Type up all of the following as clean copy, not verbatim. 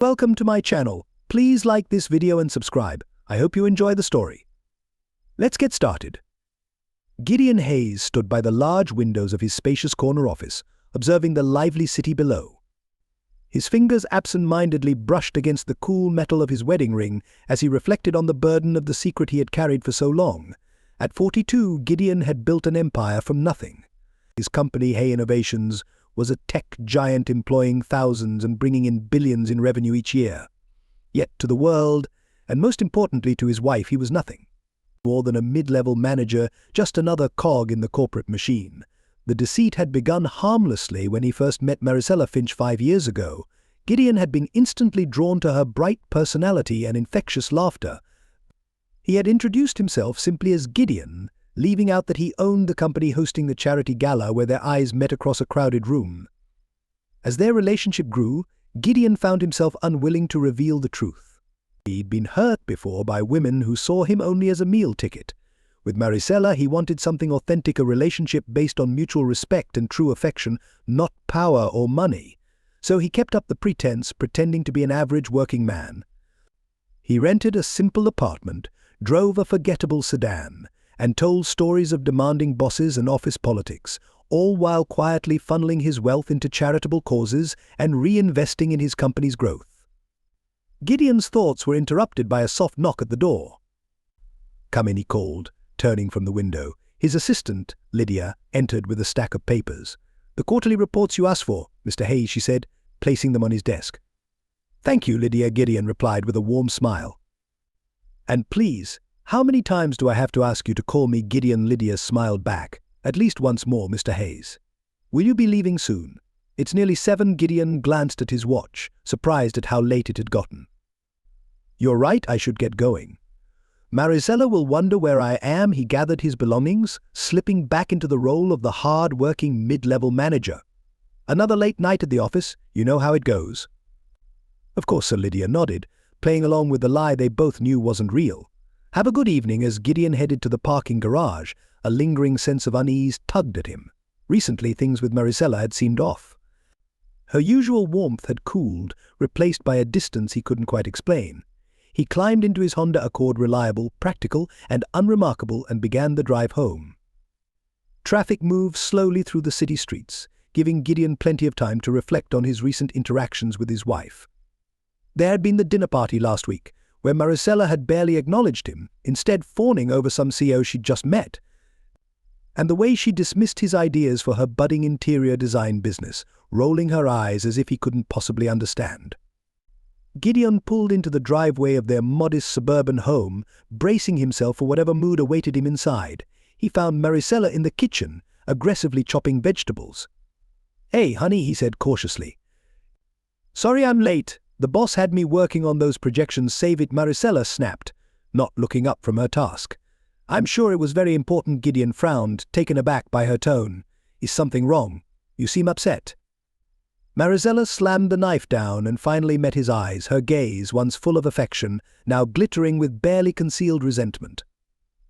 Welcome to my channel. Please like this video and subscribe. I hope you enjoy the story. Let's get started. Gideon Hayes stood by the large windows of his spacious corner office, observing the lively city below. His fingers absent-mindedly brushed against the cool metal of his wedding ring as he reflected on the burden of the secret he had carried for so long. At 42, Gideon had built an empire from nothing. His company, Hay Innovations, was a tech giant employing thousands and bringing in billions in revenue each year. Yet to the world, and most importantly to his wife, he was nothing. More than a mid-level manager, just another cog in the corporate machine. The deceit had begun harmlessly when he first met Maricela Finch 5 years ago. Gideon had been instantly drawn to her bright personality and infectious laughter. He had introduced himself simply as Gideon, leaving out that he owned the company hosting the charity gala where their eyes met across a crowded room. As their relationship grew, Gideon found himself unwilling to reveal the truth. He'd been hurt before by women who saw him only as a meal ticket. With Maricela, he wanted something authentic, a relationship based on mutual respect and true affection, not power or money. So he kept up the pretense, pretending to be an average working man. He rented a simple apartment, drove a forgettable sedan, and told stories of demanding bosses and office politics, all while quietly funneling his wealth into charitable causes and reinvesting in his company's growth. Gideon's thoughts were interrupted by a soft knock at the door. "Come in," he called, turning from the window. His assistant, Lydia, entered with a stack of papers. "The quarterly reports you asked for, Mr. Hayes," she said, placing them on his desk. "Thank you, Lydia," Gideon replied with a warm smile. "And please, how many times do I have to ask you to call me Gideon?" Lydia smiled back. "At least once more, Mr. Hayes. Will you be leaving soon?" "It's nearly 7, Gideon glanced at his watch, surprised at how late it had gotten. "You're right, I should get going. Maricela will wonder where I am." He gathered his belongings, slipping back into the role of the hard-working mid-level manager. "Another late night at the office, you know how it goes." "Of course," Sir. Lydia nodded, playing along with the lie they both knew wasn't real. "Have a good evening." As Gideon headed to the parking garage, a lingering sense of unease tugged at him. Recently, things with Maricela had seemed off. Her usual warmth had cooled, replaced by a distance he couldn't quite explain. He climbed into his Honda Accord, reliable, practical, and unremarkable, and began the drive home. Traffic moved slowly through the city streets, giving Gideon plenty of time to reflect on his recent interactions with his wife. There had been the dinner party last week, where Maricela had barely acknowledged him, instead fawning over some CEO she'd just met. And the way she dismissed his ideas for her budding interior design business, rolling her eyes as if he couldn't possibly understand. Gideon pulled into the driveway of their modest suburban home, bracing himself for whatever mood awaited him inside. He found Maricela in the kitchen, aggressively chopping vegetables. "Hey, honey," he said cautiously. "Sorry I'm late. The boss had me working on those projections." "Save it," Maricela snapped, not looking up from her task. "I'm sure it was very important." Gideon frowned, taken aback by her tone. "Is something wrong? You seem upset." Maricela slammed the knife down and finally met his eyes, her gaze, once full of affection, now glittering with barely concealed resentment.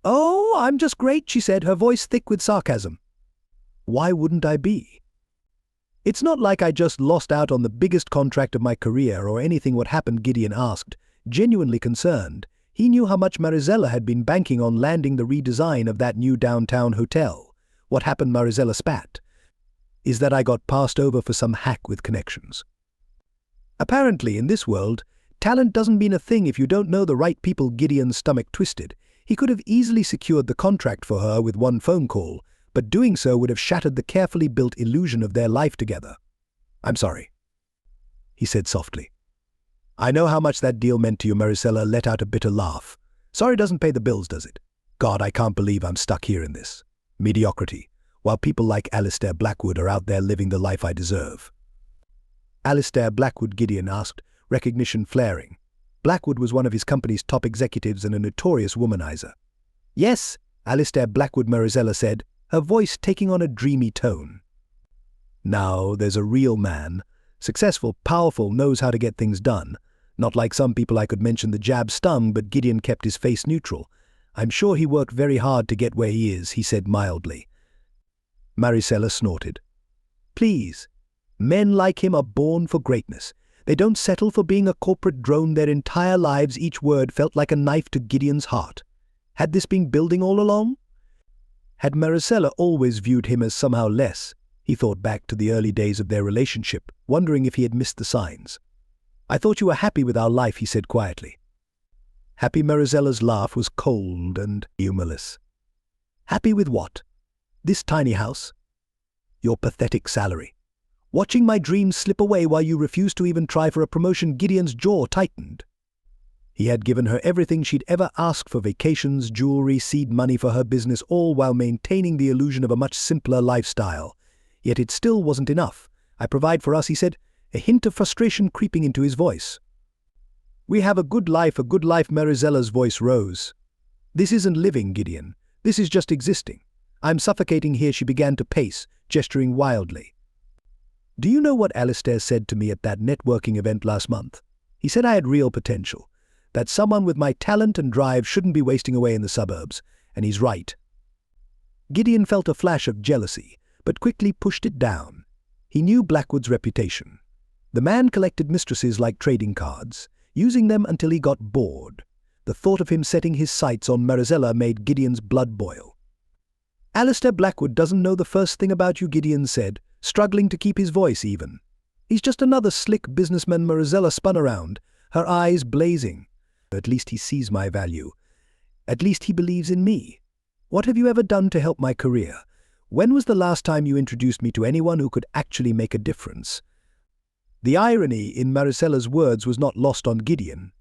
"Oh, I'm just great," she said, her voice thick with sarcasm. "Why wouldn't I be? It's not like I just lost out on the biggest contract of my career or anything." "What happened?" Gideon asked, genuinely concerned. He knew how much Maricela had been banking on landing the redesign of that new downtown hotel. "What happened?" Maricela spat. "Is that I got passed over for some hack with connections. Apparently, in this world, talent doesn't mean a thing if you don't know the right people." Gideon's stomach twisted. He could have easily secured the contract for her with one phone call, but doing so would have shattered the carefully built illusion of their life together. "I'm sorry," he said softly. "I know how much that deal meant to you." Maricela let out a bitter laugh. "Sorry doesn't pay the bills, does it? God, I can't believe I'm stuck here in this mediocrity, while people like Alistair Blackwood are out there living the life I deserve." "Alistair Blackwood?" Gideon asked, recognition flaring. Blackwood was one of his company's top executives and a notorious womanizer. "Yes, Alistair Blackwood," Maricela said, her voice taking on a dreamy tone. "Now, there's a real man, successful, powerful, knows how to get things done. Not like some people I could mention." The jab stung, but Gideon kept his face neutral. "I'm sure he worked very hard to get where he is," he said mildly. Maricela snorted. "Please, men like him are born for greatness. They don't settle for being a corporate drone their entire lives. Each word felt like a knife to Gideon's heart. Had this been building all along? Had Maricela always viewed him as somehow less? He thought back to the early days of their relationship, wondering if he had missed the signs. "I thought you were happy with our life," he said quietly. Happy? Maricela's laugh was cold and humorless. "Happy with what? This tiny house? Your pathetic salary? Watching my dreams slip away while you refused to even try for a promotion?" Gideon's jaw tightened. He had given her everything she'd ever asked for: vacations, jewelry, seed money for her business, all while maintaining the illusion of a much simpler lifestyle. Yet it still wasn't enough. "I provide for us," he said, a hint of frustration creeping into his voice. "We have a good life, a good life." Maricela's voice rose. "This isn't living, Gideon. This is just existing. I'm suffocating here." She began to pace, gesturing wildly. "Do you know what Alistair said to me at that networking event last month? He said I had real potential, that someone with my talent and drive shouldn't be wasting away in the suburbs, and he's right." Gideon felt a flash of jealousy, but quickly pushed it down. He knew Blackwood's reputation. The man collected mistresses like trading cards, using them until he got bored. The thought of him setting his sights on Maricela made Gideon's blood boil. "Alistair Blackwood doesn't know the first thing about you," Gideon said, struggling to keep his voice even. "He's just another slick businessman." Maricela spun around, her eyes blazing. "At least he sees my value. At least he believes in me. What have you ever done to help my career? When was the last time you introduced me to anyone who could actually make a difference?" The irony in Maricela's words was not lost on Gideon.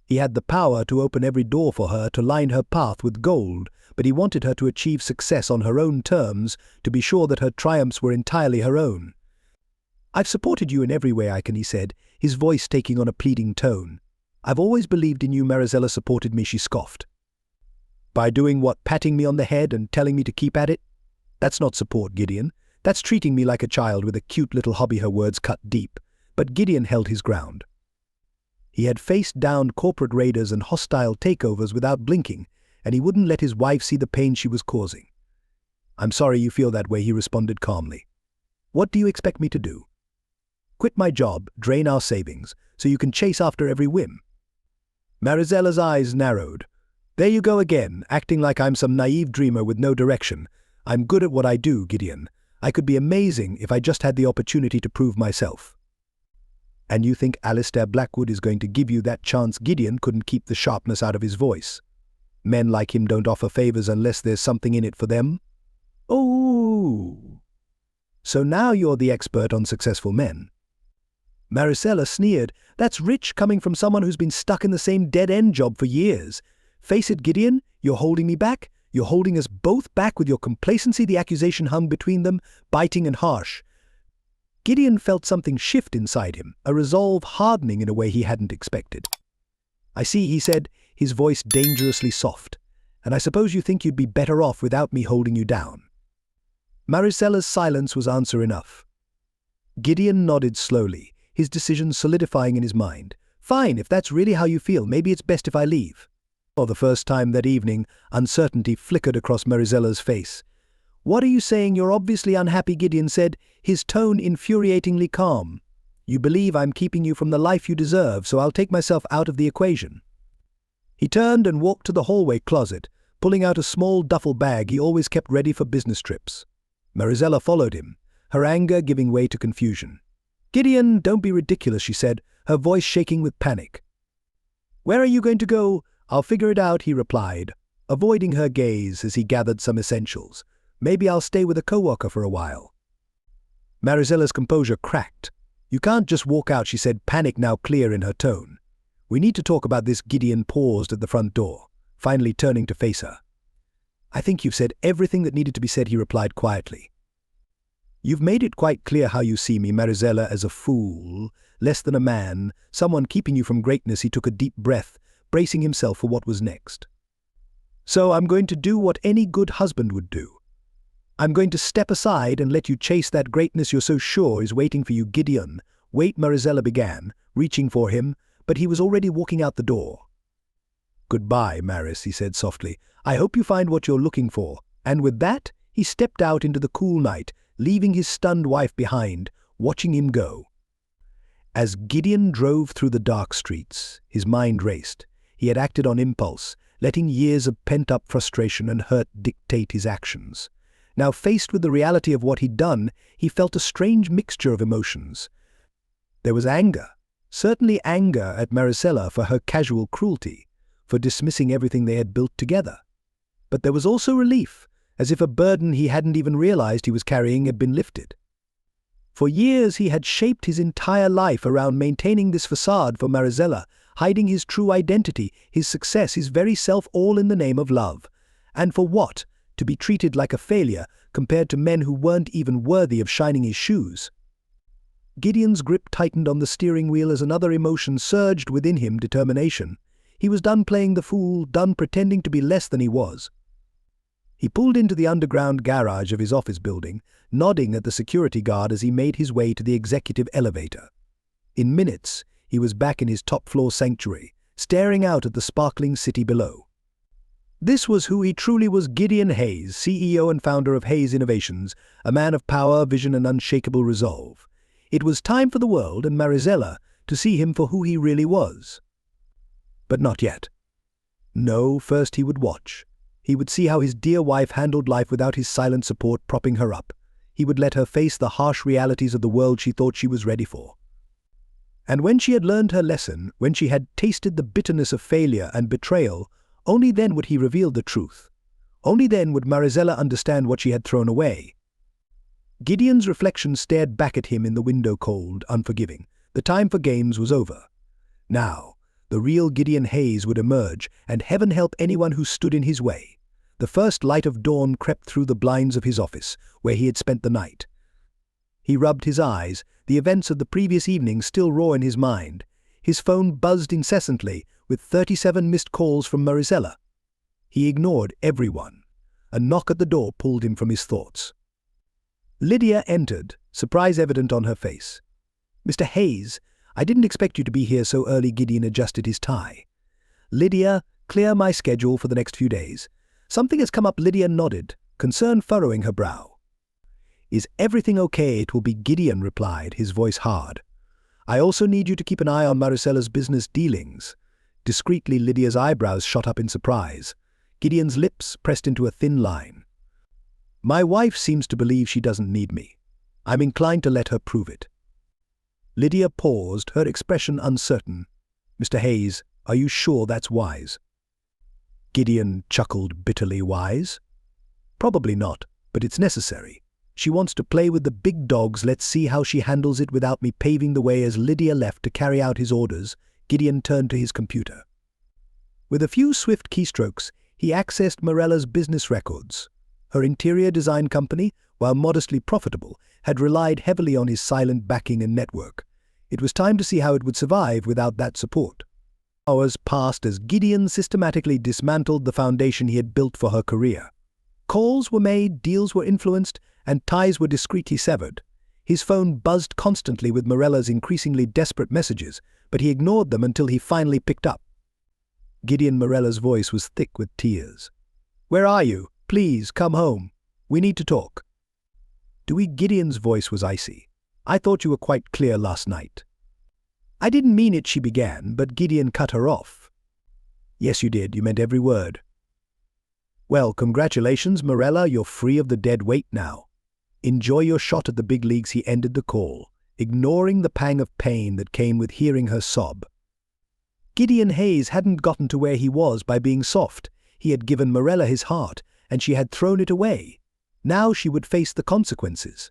He had the power to open every door for her, to line her path with gold, but he wanted her to achieve success on her own terms, to be sure that her triumphs were entirely her own. "I've supported you in every way I can," he said, his voice taking on a pleading tone. "I've always believed in you." Maricela supported me, she scoffed. "By doing what? Patting me on the head and telling me to keep at it? That's not support, Gideon. That's treating me like a child with a cute little hobby." Her words cut deep, but Gideon held his ground. He had faced down corporate raiders and hostile takeovers without blinking, and he wouldn't let his wife see the pain she was causing. "I'm sorry you feel that way," he responded calmly. "What do you expect me to do? Quit my job, drain our savings, so you can chase after every whim?" Maricela's eyes narrowed. "There you go again, acting like I'm some naive dreamer with no direction. I'm good at what I do, Gideon. I could be amazing if I just had the opportunity to prove myself." "And you think Alistair Blackwood is going to give you that chance?" Gideon couldn't keep the sharpness out of his voice. "Men like him don't offer favors unless there's something in it for them." "Oh, so now you're the expert on successful men." Maricela sneered. "That's rich coming from someone who's been stuck in the same dead-end job for years. Face it, Gideon, you're holding me back. You're holding us both back with your complacency." The accusation hung between them, biting and harsh. Gideon felt something shift inside him, a resolve hardening in a way he hadn't expected. "I see," he said, his voice dangerously soft. "And I suppose you think you'd be better off without me holding you down." Maricela's silence was answer enough. Gideon nodded slowly, his decision solidifying in his mind. "Fine, if that's really how you feel, maybe it's best if I leave." For the first time that evening, uncertainty flickered across Maricela's face. "What are you saying? You're obviously unhappy," Gideon said, his tone infuriatingly calm. "You believe I'm keeping you from the life you deserve, so I'll take myself out of the equation." He turned and walked to the hallway closet, pulling out a small duffel bag he always kept ready for business trips. Maricela followed him, her anger giving way to confusion. "Gideon, don't be ridiculous," she said, her voice shaking with panic. "Where are you going to go?" "I'll figure it out," he replied, avoiding her gaze as he gathered some essentials. "Maybe I'll stay with a coworker for a while." Maricela's composure cracked. "You can't just walk out," she said, panic now clear in her tone. "We need to talk about this." Gideon paused at the front door, finally turning to face her. "I think you've said everything that needed to be said," he replied quietly. "You've made it quite clear how you see me, Maricela, as a fool, less than a man, someone keeping you from greatness." He took a deep breath, bracing himself for what was next. "So I'm going to do what any good husband would do. I'm going to step aside and let you chase that greatness you're so sure is waiting for you." "Gideon, wait," Maricela began, reaching for him, but he was already walking out the door. "Goodbye, Maris," he said softly. "I hope you find what you're looking for." And with that, he stepped out into the cool night, leaving his stunned wife behind, watching him go. As Gideon drove through the dark streets, his mind raced. He had acted on impulse, letting years of pent-up frustration and hurt dictate his actions. Now faced with the reality of what he'd done, he felt a strange mixture of emotions. There was anger, certainly anger at Maricela for her casual cruelty, for dismissing everything they had built together. But there was also relief, as if a burden he hadn't even realized he was carrying had been lifted. For years he had shaped his entire life around maintaining this facade for Maricela, hiding his true identity, his success, his very self, all in the name of love. And for what? To be treated like a failure compared to men who weren't even worthy of shining his shoes. Gideon's grip tightened on the steering wheel as another emotion surged within him, determination. He was done playing the fool, done pretending to be less than he was. He pulled into the underground garage of his office building, nodding at the security guard as he made his way to the executive elevator. In minutes, he was back in his top-floor sanctuary, staring out at the sparkling city below. This was who he truly was: Gideon Hayes, CEO and founder of Hayes Innovations, a man of power, vision and unshakable resolve. It was time for the world and Maricela to see him for who he really was. But not yet. No, first he would watch. He would see how his dear wife handled life without his silent support propping her up. He would let her face the harsh realities of the world she thought she was ready for. And when she had learned her lesson, when she had tasted the bitterness of failure and betrayal, only then would he reveal the truth. Only then would Maricela understand what she had thrown away. Gideon's reflection stared back at him in the window, cold, unforgiving. The time for games was over. Now, the real Gideon Hayes would emerge, and heaven help anyone who stood in his way. The first light of dawn crept through the blinds of his office, where he had spent the night. He rubbed his eyes, the events of the previous evening still raw in his mind. His phone buzzed incessantly, with 37 missed calls from Maricela. He ignored everyone. A knock at the door pulled him from his thoughts. Lydia entered, surprise evident on her face. "Mr. Hayes, I didn't expect you to be here so early." Gideon adjusted his tie. "Lydia, clear my schedule for the next few days. Something has come up." Lydia nodded, concern furrowing her brow. "Is everything okay?" "It will be," Gideon replied, his voice hard. "I also need you to keep an eye on Maricela's business dealings." Discreetly, Lydia's eyebrows shot up in surprise. Gideon's lips pressed into a thin line. "My wife seems to believe she doesn't need me. I'm inclined to let her prove it." Lydia paused, her expression uncertain. "Mr. Hayes, are you sure that's wise?" Gideon chuckled bitterly. "Wise? Probably not, but it's necessary. She wants to play with the big dogs. Let's see how she handles it without me paving the way." As Lydia left to carry out his orders, Gideon turned to his computer. With a few swift keystrokes, he accessed Maricela's business records. Her interior design company, while modestly profitable, had relied heavily on his silent backing and network. It was time to see how it would survive without that support. Hours passed as Gideon systematically dismantled the foundation he had built for her career. Calls were made, deals were influenced, and ties were discreetly severed. His phone buzzed constantly with Maricela's increasingly desperate messages, but he ignored them until he finally picked up. Maricela's voice was thick with tears. "Where are you? Please, come home. We need to talk." Gideon's voice was icy. "I thought you were quite clear last night." "I didn't mean it," she began, but Gideon cut her off. "Yes, you did. You meant every word." "Well, congratulations, Maricela. You're free of the dead weight now. Enjoy your shot at the big leagues." He ended the call, ignoring the pang of pain that came with hearing her sob. Gideon Hayes hadn't gotten to where he was by being soft. He had given Maricela his heart, and she had thrown it away. Now she would face the consequences.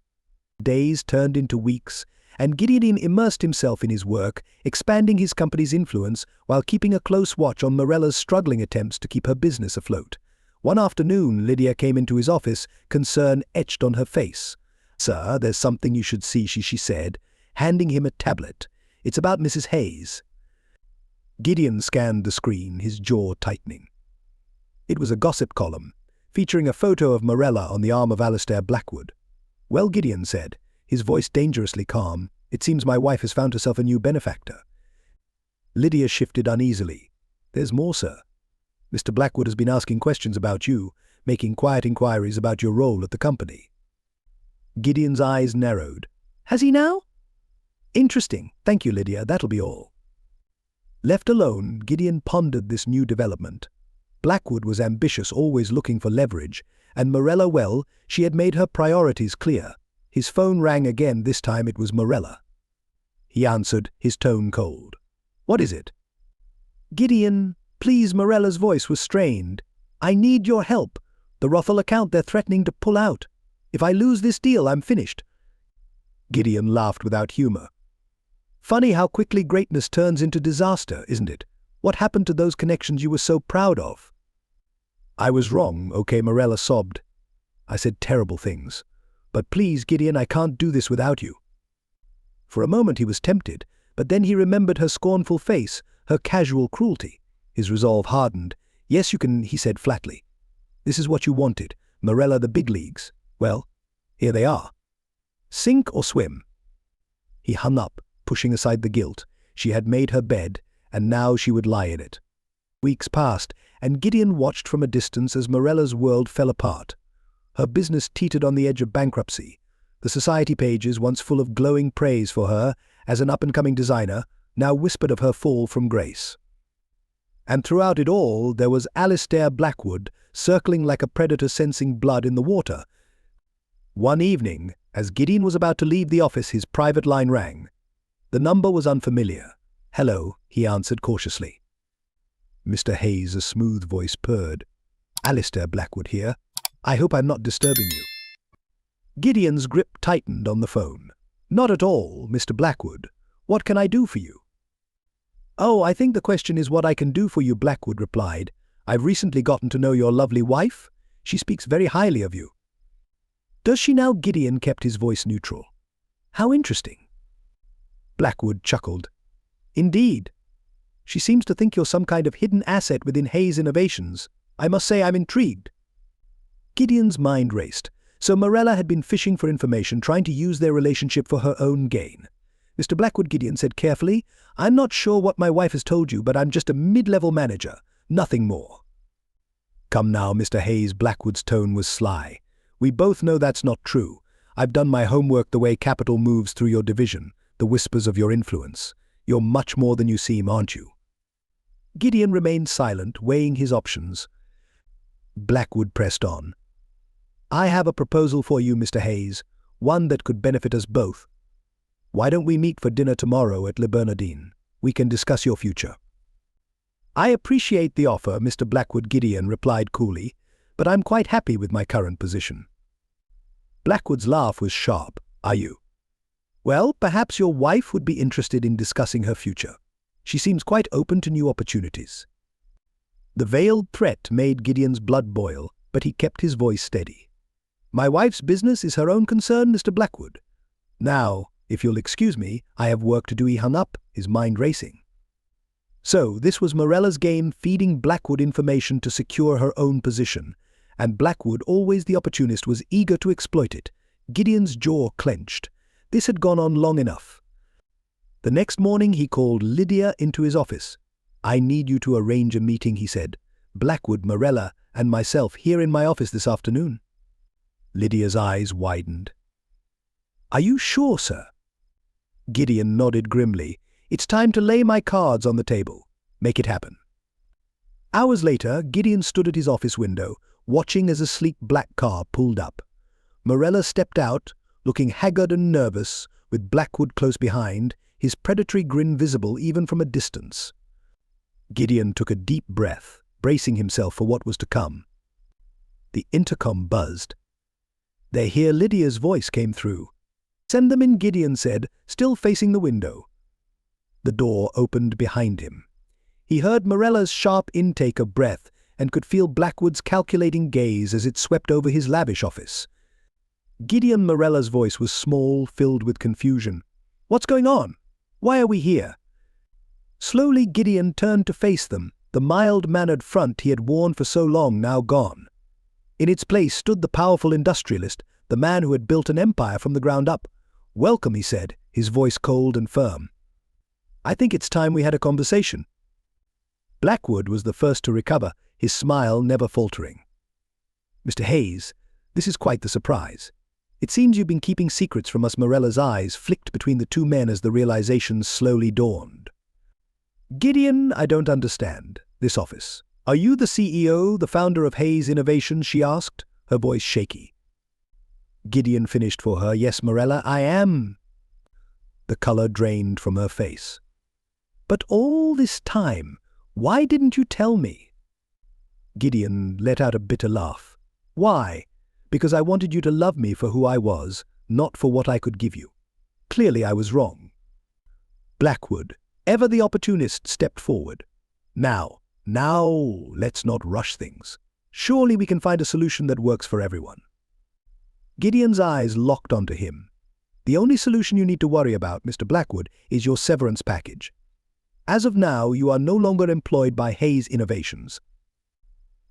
Days turned into weeks, and Gideon immersed himself in his work, expanding his company's influence while keeping a close watch on Maricela's struggling attempts to keep her business afloat. One afternoon, Lydia came into his office, concern etched on her face. "Sir, there's something you should see," she said, handing him a tablet. "It's about Mrs. Hayes." Gideon scanned the screen, his jaw tightening. It was a gossip column, featuring a photo of Maricela on the arm of Alistair Blackwood. "Well," Gideon said, his voice dangerously calm, "it seems my wife has found herself a new benefactor." Lydia shifted uneasily. "There's more, sir. Mr. Blackwood has been asking questions about you, making quiet inquiries about your role at the company." Gideon's eyes narrowed. "Has he now?" Interesting. Thank you, Lydia. That'll be all. Left alone, Gideon pondered this new development. Blackwood was ambitious, always looking for leverage, and Morella, well, she had made her priorities clear. His phone rang again. This time it was Morella. He answered, his tone cold. "What is it?" "Gideon, please." Morella's voice was strained. "I need your help. The Rothel account, they're threatening to pull out. If I lose this deal, I'm finished." Gideon laughed without humor. "Funny how quickly greatness turns into disaster, isn't it? What happened to those connections you were so proud of?" "I was wrong, okay," Morella sobbed. "I said terrible things. But please, Gideon, I can't do this without you." For a moment he was tempted, but then he remembered her scornful face, her casual cruelty. His resolve hardened. "Yes, you can," he said flatly. "This is what you wanted, Morella, the big leagues. Well, here they are. Sink or swim." He hung up, pushing aside the guilt. She had made her bed, and now she would lie in it. Weeks passed, and Gideon watched from a distance as Morella's world fell apart. Her business teetered on the edge of bankruptcy. The society pages, once full of glowing praise for her as an up-and-coming designer, now whispered of her fall from grace. And throughout it all, there was Alistair Blackwood, circling like a predator sensing blood in the water. One evening, as Gideon was about to leave the office, his private line rang. The number was unfamiliar. "Hello," he answered cautiously. Mr. Hayes, a smooth voice purred. "Alistair Blackwood here. I hope I'm not disturbing you." Gideon's grip tightened on the phone. "Not at all, Mr. Blackwood. What can I do for you?" "Oh, I think the question is what I can do for you," Blackwood replied. "I've recently gotten to know your lovely wife. She speaks very highly of you." "Does she now?" Gideon kept his voice neutral. "How interesting." Blackwood chuckled. "Indeed. She seems to think you're some kind of hidden asset within Hayes Innovations. I must say I'm intrigued." Gideon's mind raced. So Morella had been fishing for information, trying to use their relationship for her own gain. "Mr. Blackwood," Gideon said carefully, "I'm not sure what my wife has told you, but I'm just a mid-level manager, nothing more." "Come now, Mr. Hayes," Blackwood's tone was sly. "We both know that's not true. I've done my homework, the way capital moves through your division, the whispers of your influence. You're much more than you seem, aren't you?" Gideon remained silent, weighing his options. Blackwood pressed on. "I have a proposal for you, Mr. Hayes, one that could benefit us both. Why don't we meet for dinner tomorrow at Le Bernardin? We can discuss your future." "I appreciate the offer, Mr. Blackwood," Gideon replied coolly, "but I'm quite happy with my current position." Blackwood's laugh was sharp. "Are you? Well, perhaps your wife would be interested in discussing her future. She seems quite open to new opportunities." The veiled threat made Gideon's blood boil, but he kept his voice steady. "My wife's business is her own concern, Mr. Blackwood. Now, if you'll excuse me, I have work to do." He hung up, his mind racing. So, this was Morella's game, feeding Blackwood information to secure her own position, and Blackwood, always the opportunist, was eager to exploit it. Gideon's jaw clenched. This had gone on long enough. The next morning he called Lydia into his office. "I need you to arrange a meeting," he said. "Blackwood, Morella, and myself here in my office this afternoon." Lydia's eyes widened. "Are you sure, sir?" Gideon nodded grimly. "It's time to lay my cards on the table. Make it happen." Hours later, Gideon stood at his office window, watching as a sleek black car pulled up. Morella stepped out, looking haggard and nervous, with Blackwood close behind, his predatory grin visible even from a distance. Gideon took a deep breath, bracing himself for what was to come. The intercom buzzed. "They're here," Lydia's voice came through. "Send them in," Gideon said, still facing the window. The door opened behind him. He heard Morella's sharp intake of breath and could feel Blackwood's calculating gaze as it swept over his lavish office. Gideon Morella's voice was small, filled with confusion. "What's going on? Why are we here?" Slowly Gideon turned to face them, the mild-mannered front he had worn for so long now gone. In its place stood the powerful industrialist, the man who had built an empire from the ground up. "Welcome," he said, his voice cold and firm. "I think it's time we had a conversation." Blackwood was the first to recover, his smile never faltering. "Mr. Hayes, this is quite the surprise. It seems you've been keeping secrets from us. Morella's eyes flicked between the two men as the realization slowly dawned. Gideon, I don't understand this office. Are you the CEO, the founder of Hayes Innovations? She asked, her voice shaky. Gideon finished for her. Yes, Morella, I am. The color drained from her face. But all this time, why didn't you tell me? Gideon let out a bitter laugh. Why? Because I wanted you to love me for who I was, not for what I could give you. Clearly I was wrong. Blackwood, ever the opportunist, stepped forward. Now, let's not rush things. Surely we can find a solution that works for everyone. Gideon's eyes locked onto him. The only solution you need to worry about, Mr. Blackwood, is your severance package. As of now, you are no longer employed by Hayes Innovations.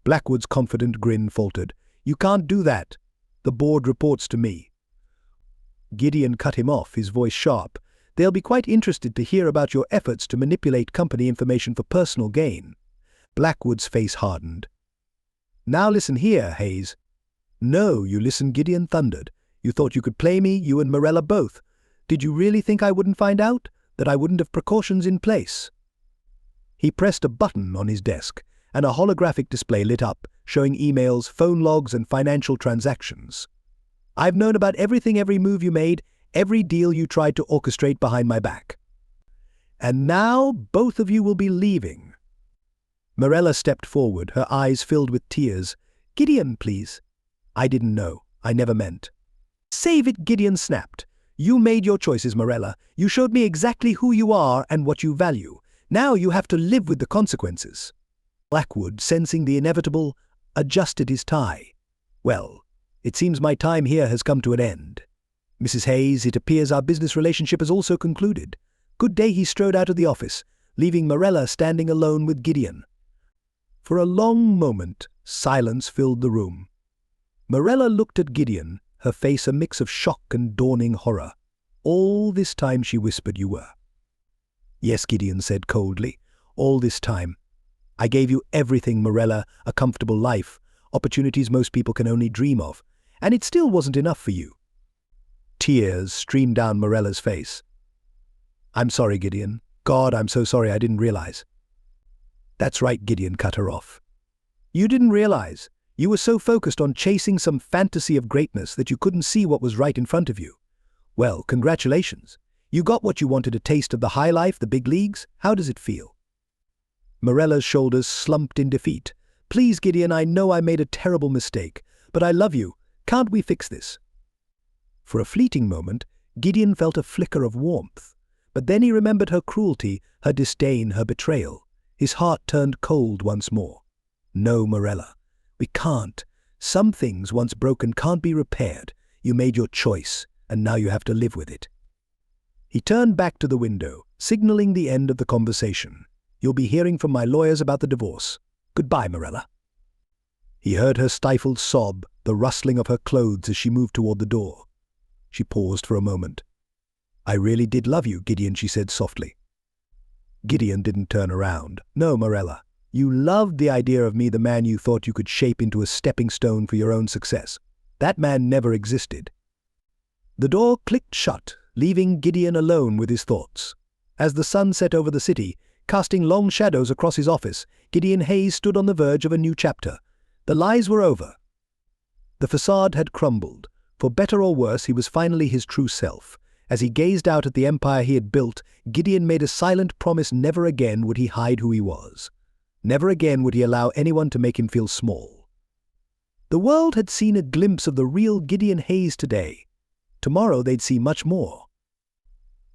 Blackwood's confident grin faltered. You can't do that. The board reports to me. Gideon cut him off, his voice sharp. They'll be quite interested to hear about your efforts to manipulate company information for personal gain. Blackwood's face hardened. Now listen here, Hayes. No, you listen, Gideon thundered. You thought you could play me, you and Morella both. Did you really think I wouldn't find out? That I wouldn't have precautions in place? He pressed a button on his desk, and a holographic display lit up, showing emails, phone logs, and financial transactions. I've known about everything, every move you made, every deal you tried to orchestrate behind my back. And now both of you will be leaving. Morella stepped forward, her eyes filled with tears. Gideon, please. I didn't know. I never meant. Save it, Gideon snapped. You made your choices, Morella. You showed me exactly who you are and what you value. Now you have to live with the consequences. Blackwood, sensing the inevitable, adjusted his tie. Well, it seems my time here has come to an end. Mrs. Hayes, it appears our business relationship has also concluded. Good day. He strode out of the office, leaving Morella standing alone with Gideon. For a long moment, silence filled the room. Morella looked at Gideon, her face a mix of shock and dawning horror. All this time, she whispered, you were. Yes, Gideon said coldly. All this time. I gave you everything, Morella, a comfortable life, opportunities most people can only dream of, and it still wasn't enough for you. Tears streamed down Morella's face. I'm sorry, Gideon. God, I'm so sorry, I didn't realize. That's right, Gideon cut her off. You didn't realize. You were so focused on chasing some fantasy of greatness that you couldn't see what was right in front of you. Well, congratulations. You got what you wanted, a taste of the high life, the big leagues. How does it feel? Morella's shoulders slumped in defeat. Please, Gideon, I know I made a terrible mistake, but I love you. Can't we fix this? For a fleeting moment, Gideon felt a flicker of warmth. But then he remembered her cruelty, her disdain, her betrayal. His heart turned cold once more. No, Morella. We can't. Some things, once broken, can't be repaired. You made your choice, and now you have to live with it. He turned back to the window, signaling the end of the conversation. You'll be hearing from my lawyers about the divorce. Goodbye, Morella. He heard her stifled sob, the rustling of her clothes as she moved toward the door. She paused for a moment. I really did love you, Gideon, she said softly. Gideon didn't turn around. No, Morella. You loved the idea of me, the man you thought you could shape into a stepping stone for your own success. That man never existed. The door clicked shut, leaving Gideon alone with his thoughts. As the sun set over the city, casting long shadows across his office, Gideon Hayes stood on the verge of a new chapter. The lies were over. The facade had crumbled. For better or worse, he was finally his true self. As he gazed out at the empire he had built, Gideon made a silent promise: never again would he hide who he was. Never again would he allow anyone to make him feel small. The world had seen a glimpse of the real Gideon Hayes today. Tomorrow they'd see much more.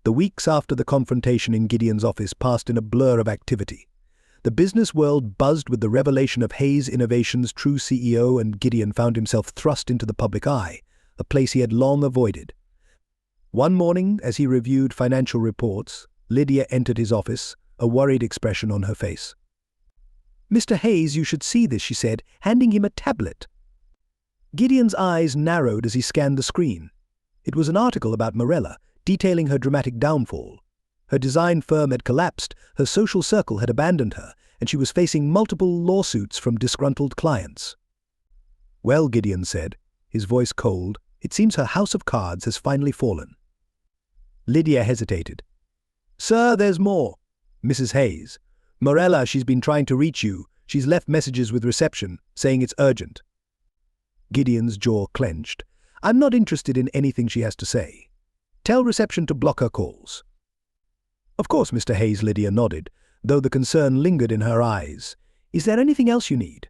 The weeks after the confrontation in Gideon's office passed in a blur of activity. The business world buzzed with the revelation of Hayes Innovations' true CEO, and Gideon found himself thrust into the public eye, a place he had long avoided. One morning, as he reviewed financial reports, Lydia entered his office, a worried expression on her face. Mr. Hayes, you should see this, she said, handing him a tablet. Gideon's eyes narrowed as he scanned the screen. It was an article about Morella, detailing her dramatic downfall. Her design firm had collapsed, her social circle had abandoned her, and she was facing multiple lawsuits from disgruntled clients. Well, Gideon said, his voice cold, It seems her house of cards has finally fallen. Lydia hesitated. Sir, there's more. Mrs. Hayes. Morella, she's been trying to reach you. She's left messages with reception, saying it's urgent. Gideon's jaw clenched. I'm not interested in anything she has to say. Tell reception to block her calls. Of course, Mr. Hayes, Lydia nodded, though the concern lingered in her eyes. Is there anything else you need?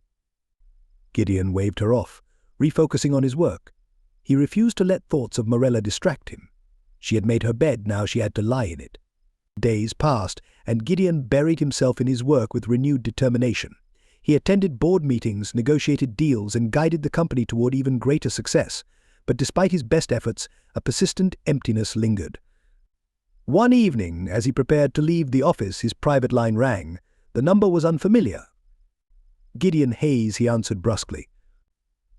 Gideon waved her off, refocusing on his work. He refused to let thoughts of Morella distract him. She had made her bed, now she had to lie in it. Days passed, and Gideon buried himself in his work with renewed determination. He attended board meetings, negotiated deals, and guided the company toward even greater success. But despite his best efforts, a persistent emptiness lingered. One evening, as he prepared to leave the office, his private line rang. The number was unfamiliar. Gideon Hayes, he answered brusquely.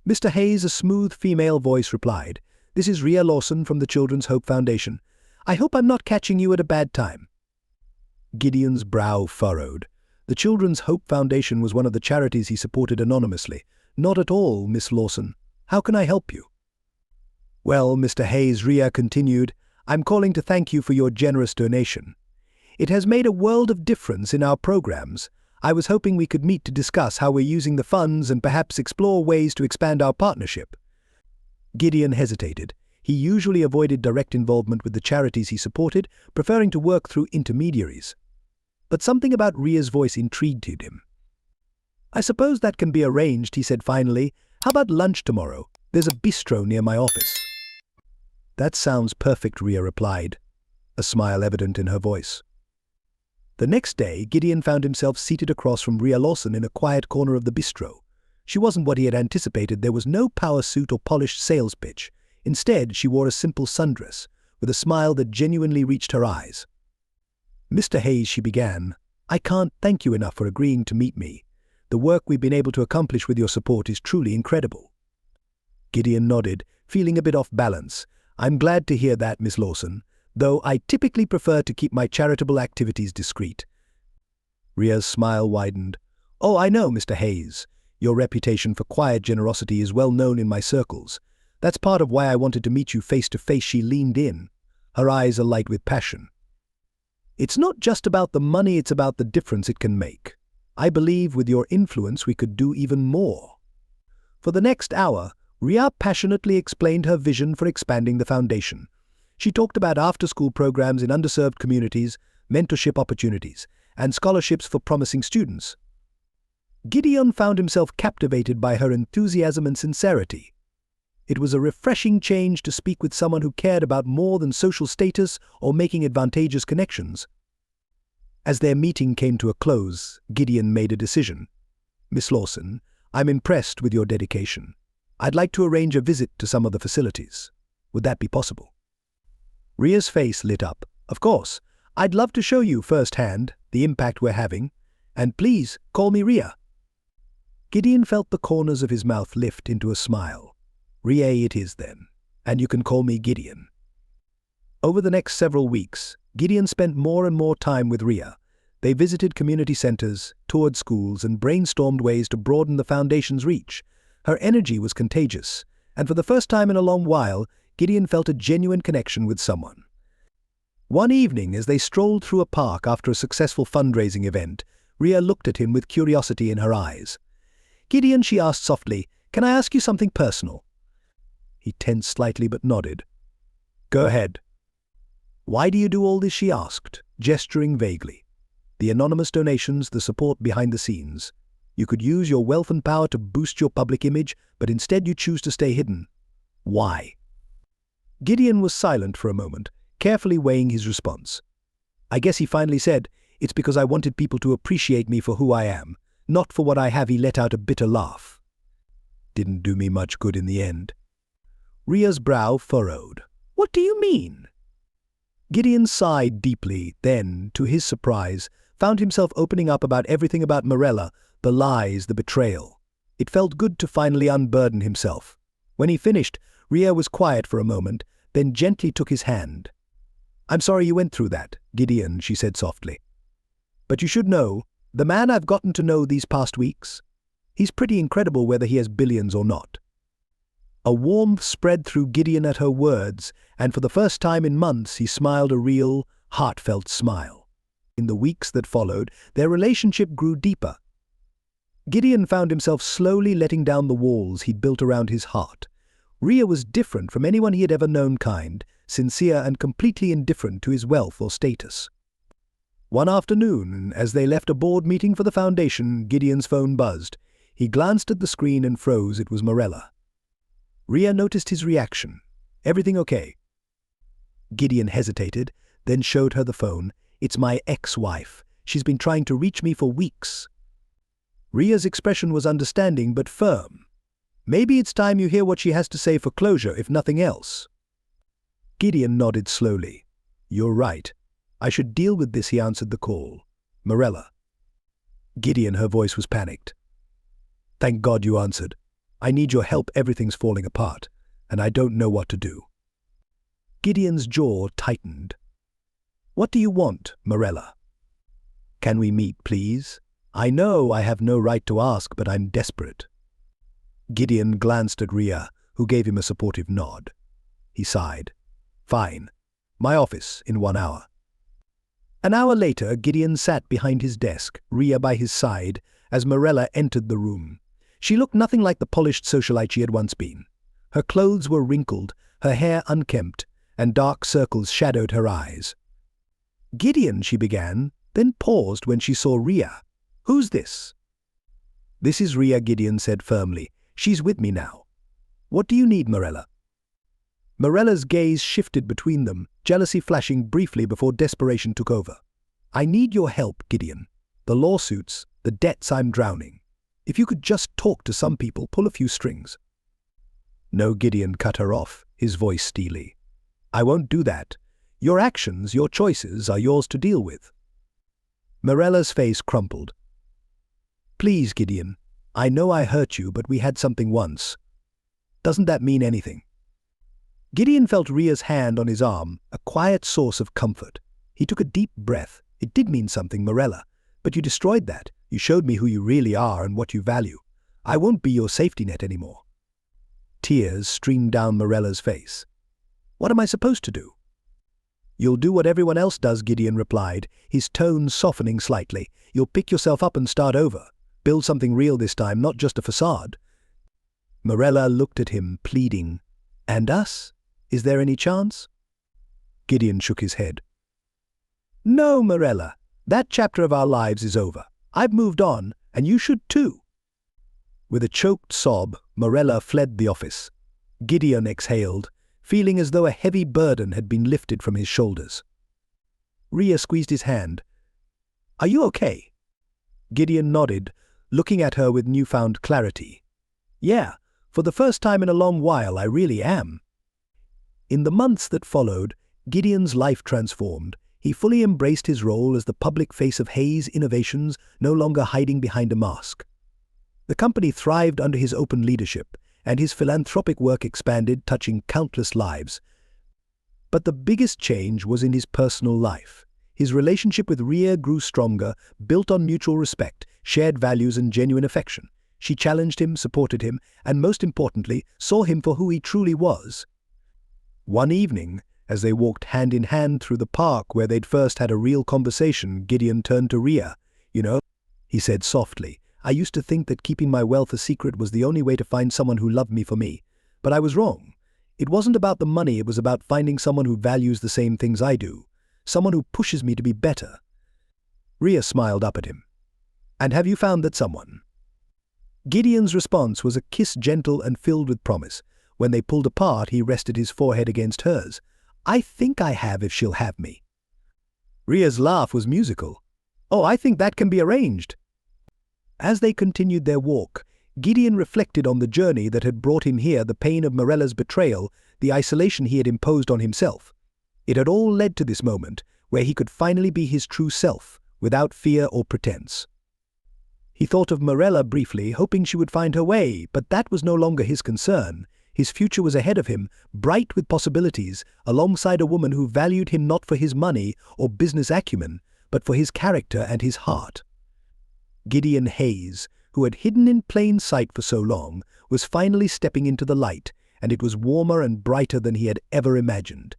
Mr. Hayes, a smooth female voice replied. This is Rhea Lawson from the Children's Hope Foundation. I hope I'm not catching you at a bad time. Gideon's brow furrowed. The Children's Hope Foundation was one of the charities he supported anonymously. Not at all, Miss Lawson. How can I help you? Well, Mr. Hayes, Rhea continued, I'm calling to thank you for your generous donation. It has made a world of difference in our programs. I was hoping we could meet to discuss how we're using the funds and perhaps explore ways to expand our partnership. Gideon hesitated. He usually avoided direct involvement with the charities he supported, preferring to work through intermediaries. But something about Rhea's voice intrigued him. I suppose that can be arranged, he said finally. How about lunch tomorrow? There's a bistro near my office. That sounds perfect, Rhea replied, a smile evident in her voice. The next day, Gideon found himself seated across from Rhea Lawson in a quiet corner of the bistro. She wasn't what he had anticipated. There was no power suit or polished sales pitch. Instead, she wore a simple sundress, with a smile that genuinely reached her eyes. Mr. Hayes, she began, I can't thank you enough for agreeing to meet me. The work we've been able to accomplish with your support is truly incredible. Gideon nodded, feeling a bit off balance. I'm glad to hear that, Miss Lawson, though I typically prefer to keep my charitable activities discreet. Rhea's smile widened. Oh, I know, Mr. Hayes. Your reputation for quiet generosity is well known in my circles. That's part of why I wanted to meet you face to face. She leaned in, her eyes alight with passion. It's not just about the money, it's about the difference it can make. I believe with your influence we could do even more. For the next hour, Rhea passionately explained her vision for expanding the foundation. She talked about after-school programs in underserved communities, mentorship opportunities, and scholarships for promising students. Gideon found himself captivated by her enthusiasm and sincerity. It was a refreshing change to speak with someone who cared about more than social status or making advantageous connections. As their meeting came to a close, Gideon made a decision. Miss Lawson, I'm impressed with your dedication. I'd like to arrange a visit to some of the facilities. Would that be possible? Rhea's face lit up. Of course. I'd love to show you firsthand the impact we're having. And please, call me Rhea. Gideon felt the corners of his mouth lift into a smile. Rhea it is then, and you can call me Gideon. Over the next several weeks, Gideon spent more and more time with Rhea. They visited community centers, toured schools, and brainstormed ways to broaden the foundation's reach. Her energy was contagious, and for the first time in a long while, Gideon felt a genuine connection with someone. One evening, as they strolled through a park after a successful fundraising event, Rhea looked at him with curiosity in her eyes. Gideon, she asked softly, can I ask you something personal? He tensed slightly but nodded. Go ahead. Why do you do all this, she asked, gesturing vaguely. The anonymous donations, the support behind the scenes. You could use your wealth and power to boost your public image, but instead you choose to stay hidden. Why? Gideon was silent for a moment, carefully weighing his response. I guess he finally said, it's because I wanted people to appreciate me for who I am, not for what I have. He let out a bitter laugh. Didn't do me much good in the end. Rhea's brow furrowed. What do you mean? Gideon sighed deeply, then, to his surprise, found himself opening up about everything about Morella, the lies, the betrayal. It felt good to finally unburden himself. When he finished, Rhea was quiet for a moment, then gently took his hand. I'm sorry you went through that, Gideon, she said softly. But you should know, the man I've gotten to know these past weeks, he's pretty incredible whether he has billions or not. A warmth spread through Gideon at her words, and for the first time in months he smiled a real, heartfelt smile. In the weeks that followed, their relationship grew deeper. Gideon found himself slowly letting down the walls he'd built around his heart. Rhea was different from anyone he had ever known, kind, sincere, and completely indifferent to his wealth or status. One afternoon, as they left a board meeting for the foundation, Gideon's phone buzzed. He glanced at the screen and froze. It was Morella. Rhea noticed his reaction. "Everything okay?" Gideon hesitated, then showed her the phone. "It's my ex-wife. She's been trying to reach me for weeks." Rhea's expression was understanding but firm. "Maybe it's time you hear what she has to say for closure, if nothing else." Gideon nodded slowly. "You're right. I should deal with this," he answered the call. "Morella." Gideon, her voice was panicked. "Thank God you answered. I need your help. Everything's falling apart, and I don't know what to do." Gideon's jaw tightened. "What do you want, Morella?" "Can we meet, please? I know I have no right to ask, but I'm desperate." Gideon glanced at Rhea, who gave him a supportive nod. He sighed. "Fine. My office in 1 hour." An hour later, Gideon sat behind his desk, Rhea by his side, as Morella entered the room. She looked nothing like the polished socialite she had once been. Her clothes were wrinkled, her hair unkempt, and dark circles shadowed her eyes. "Gideon," she began, then paused when she saw Rhea. "Who's this?" "This is Rhea," Gideon said firmly. "She's with me now." "What do you need, Morella?" Morella's gaze shifted between them, jealousy flashing briefly before desperation took over. "I need your help, Gideon. The lawsuits, the debts, I'm drowning. If you could just talk to some people, pull a few strings." "No," Gideon cut her off, his voice steely. "I won't do that. Your actions, your choices, are yours to deal with." Morella's face crumpled. "Please, Gideon. I know I hurt you, but we had something once. Doesn't that mean anything?" Gideon felt Rhea's hand on his arm, a quiet source of comfort. He took a deep breath. "It did mean something, Morella. But you destroyed that. You showed me who you really are and what you value. I won't be your safety net anymore." Tears streamed down Morella's face. "What am I supposed to do?" "You'll do what everyone else does," Gideon replied, his tone softening slightly. "You'll pick yourself up and start over. Build something real this time, not just a facade." Morella looked at him, pleading. "And us? Is there any chance?" Gideon shook his head. "No, Morella. That chapter of our lives is over. I've moved on, and you should too." With a choked sob, Morella fled the office. Gideon exhaled, feeling as though a heavy burden had been lifted from his shoulders. Rhea squeezed his hand. "Are you okay?" Gideon nodded, looking at her with newfound clarity. "Yeah, for the first time in a long while, I really am." In the months that followed, Gideon's life transformed. He fully embraced his role as the public face of Hayes Innovations, no longer hiding behind a mask. The company thrived under his open leadership, and his philanthropic work expanded, touching countless lives. But the biggest change was in his personal life. His relationship with Rhea grew stronger, built on mutual respect, shared values, and genuine affection. She challenged him, supported him, and most importantly, saw him for who he truly was. One evening, as they walked hand in hand through the park where they'd first had a real conversation, Gideon turned to Rhea. "You know," he said softly, "I used to think that keeping my wealth a secret was the only way to find someone who loved me for me. But I was wrong. It wasn't about the money, it was about finding someone who values the same things I do. Someone who pushes me to be better." Rhea smiled up at him. "And have you found that someone?" Gideon's response was a kiss, gentle and filled with promise. When they pulled apart, he rested his forehead against hers. "I think I have, if she'll have me." Rhea's laugh was musical. "Oh, I think that can be arranged." As they continued their walk, Gideon reflected on the journey that had brought him here, the pain of Morella's betrayal, the isolation he had imposed on himself. It had all led to this moment, where he could finally be his true self, without fear or pretense. He thought of Morella briefly, hoping she would find her way, but that was no longer his concern. His future was ahead of him, bright with possibilities, alongside a woman who valued him not for his money or business acumen, but for his character and his heart. Gideon Hayes, who had hidden in plain sight for so long, was finally stepping into the light, and it was warmer and brighter than he had ever imagined.